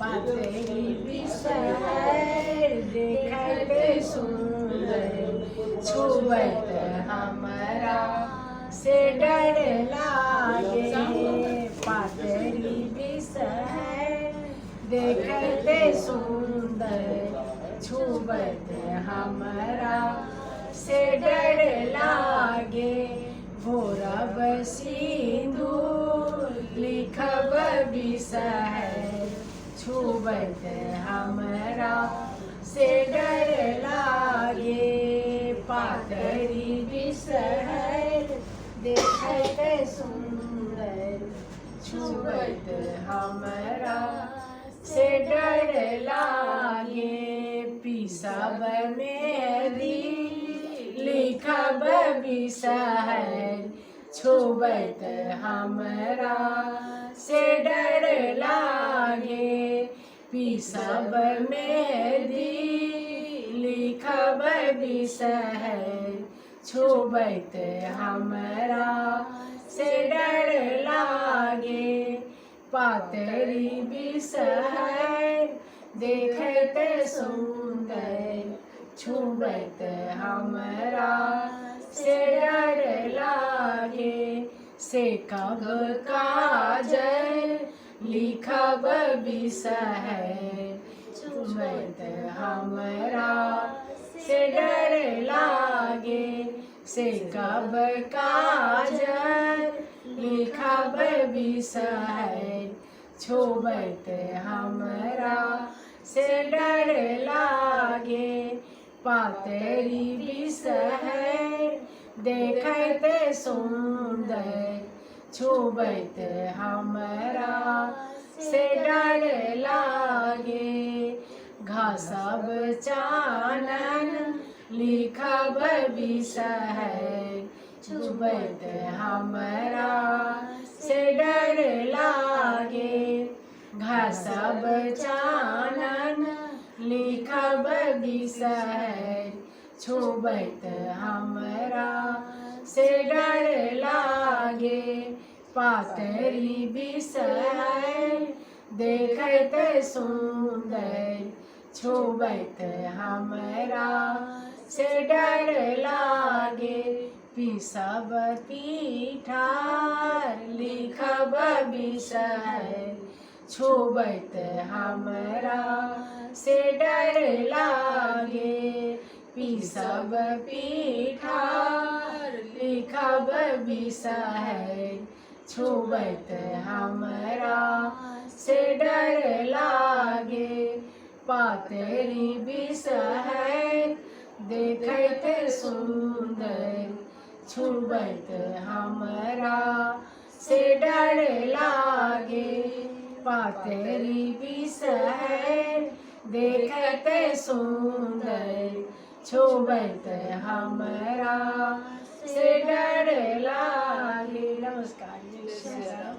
पातळी बिसहर देखते सुंदर छुबत हमरा से डर लागे पातळी बिसहर देखते सुंदर छुबत हमरा से डर लागे भोरब सिंदूर लिखब बिसहर छुबत हमरा से डर लागे पातरी बिसहर देखते सुंदर छुबत हमरा से डर लागे पिसब मेहंदी लिखब बिसहर छुबत हमरा से डर लागे पिसब मेहंदी लिखब बिसहर छुबत हमरा से डर लागे पातरी बिसहर देखते सुंदर छुबत हमरा से डर लागे से कब काजल लिखब बिसहर छुबत हमरा से डर लागे से कब काजल लिखब बिसहर छुबत हमरा से डर लागे पातरी बिसहर देखते सुंदर छुबत हमरा से डर लागे घसब चानन लिखब बिसहर छुबत हमरा से डर लागे घसब चानन लिखब बिसहर छुबत हमरा से डर लागे पातरी बिसहर देखते सुंदर छुबत हमरा से डर लागे पिसब पीठार लिखब बिसहर छुबत हमरा से डर लागे पिसब पीठार लिखब बिसहर छुबत हमरा से डर लागे पातरी बिसहर देखते सुंदर छुबत हमरा से डर लागे पातरी बिसहर देखते सुंदर छुबत हमरा से डर लागे। नमस्कार। जय श्री राम।